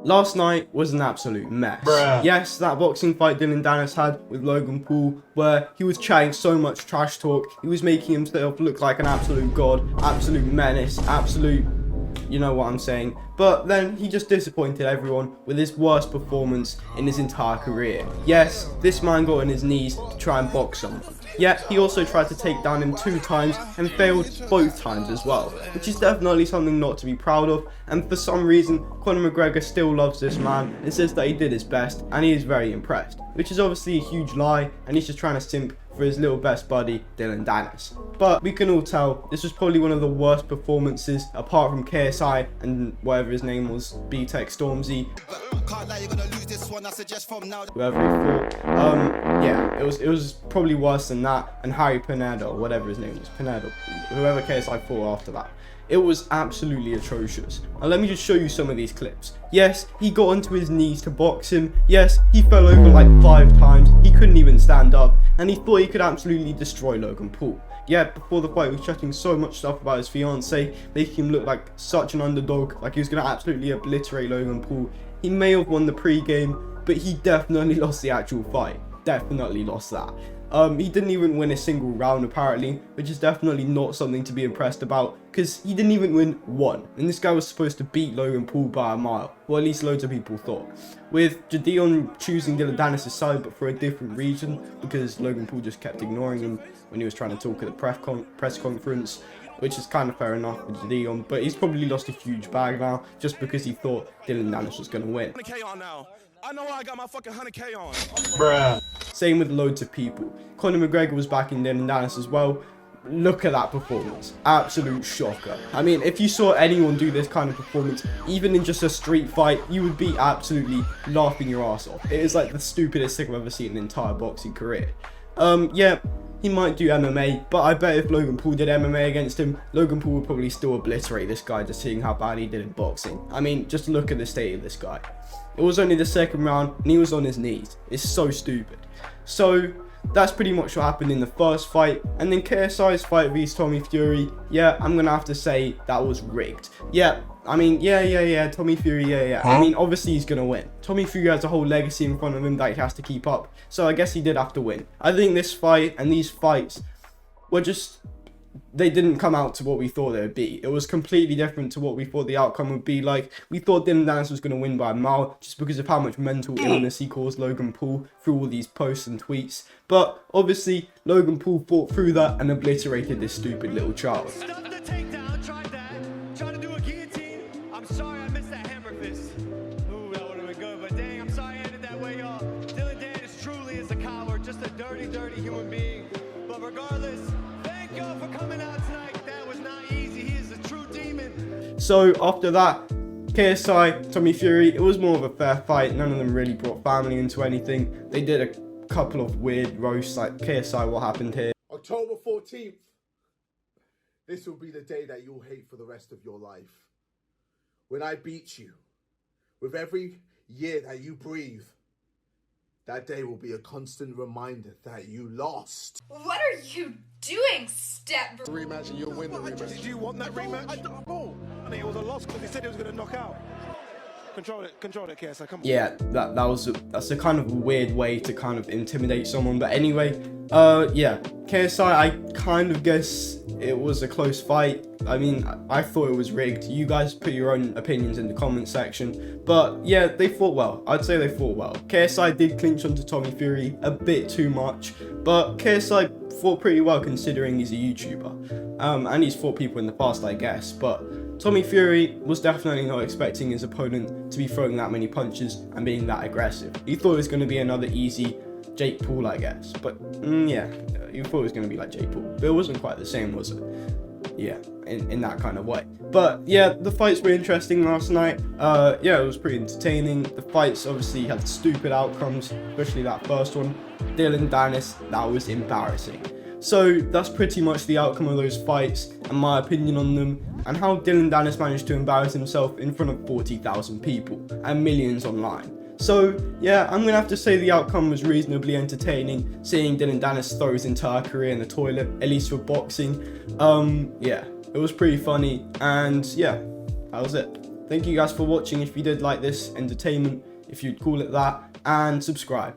Last night was an absolute mess. Yes, that boxing fight Dillon Danis had with Logan Paul, where he was chatting so much trash talk, he was making himself look like an absolute god, absolute menace, absolute, you know what I'm saying. But then he just disappointed everyone with his worst performance in his entire career. Yes, this man got on his knees to try and box someone. Yet he also tried to take down him 2 times and failed both times as well, which is definitely something not to be proud of. And for some reason, Conor McGregor still loves this man and says that he did his best and he is very impressed, which is obviously a huge lie, and he's just trying to simp for his little best buddy Dillon Danis. But we can all tell this was probably one of the worst performances apart from KSI and whatever his name was, B-Tech Stormzy, whoever he fought. Yeah, it was probably worse than that, and Harry Pinedo, or whatever his name was, Pinedo, whoever KSI fought after that. It was absolutely atrocious. Now let me just show you some of these clips. Yes, he got onto his knees to box him. Yes, he fell over like 5 times. He couldn't even stand up, and he thought he could absolutely destroy Logan Paul. Yeah, before the fight, he was chatting so much stuff about his fiance, making him look like such an underdog, like he was going to absolutely obliterate Logan Paul. He may have won the pre-game, but he definitely lost the actual fight. Definitely lost that. He didn't even win a single round apparently, which is definitely not something to be impressed about, because he didn't even win one, and this guy was supposed to beat Logan Paul by a mile, well, at least loads of people thought, with Jadion choosing Dillon Danis' side but for a different reason, because Logan Paul just kept ignoring him when he was trying to talk at the press conference, which is kind of fair enough with Jadion, but he's probably lost a huge bag now just because he thought Dillon Danis was going to win. I know I got my fucking 100K on. Bruh. Same with loads of people. Conor McGregor was backing Dillon Danis as well. Look at that performance. Absolute shocker. I mean, if you saw anyone do this kind of performance, even in just a street fight, you would be absolutely laughing your ass off. It is like the stupidest thing I've ever seen in an entire boxing career. Yeah, he might do MMA, but I bet if Logan Paul did MMA against him, Logan Paul would probably still obliterate this guy, just seeing how bad he did in boxing. I mean, just look at the state of this guy. It was only the second round and he was on his knees. It's so stupid. So that's pretty much what happened in the first fight. And then KSI's fight vs Tommy Fury, yeah, I'm gonna have to say that was rigged. Yeah, I mean, yeah, Tommy Fury, yeah. I mean, obviously he's gonna win. Tommy Fury has a whole legacy in front of him that he has to keep up, so I guess he did have to win. I think this fight and these fights were just, they didn't come out to what we thought they would be. It was completely different to what we thought the outcome would be. Like, we thought Dillon Danis was going to win by a mile just because of how much mental illness he caused Logan Paul through all these posts and tweets. But obviously, Logan Paul fought through that and obliterated this stupid little child. Just a dirty human being. But regardless, thank y'all for coming out tonight. That was not easy. He is a true demon. So after that, KSI, Tommy Fury, it was more of a fair fight. None of them really brought family into anything. They did a couple of weird roasts, like KSI, what happened here. October 14th. This will be the day that you'll hate for the rest of your life. When I beat you, with every year that you breathe, that day will be a constant reminder that you lost. What are you doing, step bro? Rematch and you'll win the rematch. Did you want that rematch? I think it was a loss because he said he was going to knock out. Control it, KSI, come on. Yeah, that's a kind of weird way to kind of intimidate someone. But anyway, yeah, KSI, I kind of guess it was a close fight. I mean, I thought it was rigged. You guys put your own opinions in the comment section. But yeah, they fought well. I'd say they fought well. KSI did clinch onto Tommy Fury a bit too much, but KSI fought pretty well considering he's a YouTuber. And he's fought people in the past, I guess. But Tommy Fury was definitely not expecting his opponent to be throwing that many punches and being that aggressive. He thought it was going to be another easy Jake Paul, I guess. But yeah, you thought it was going to be like Jake Paul. But it wasn't quite the same, was it? Yeah, in that kind of way. But yeah, the fights were interesting last night. Yeah, it was pretty entertaining. The fights obviously had stupid outcomes, especially that first one. Dillon Danis, that was embarrassing. So that's pretty much the outcome of those fights and my opinion on them, and how Dillon Danis managed to embarrass himself in front of 40,000 people and millions online. So yeah, I'm gonna have to say the outcome was reasonably entertaining, seeing Dillon Danis throw his entire career in the toilet, at least for boxing. Yeah, it was pretty funny, and yeah, that was it. thank you guys for watching if you did like this entertainment, if you'd call it that, and subscribe.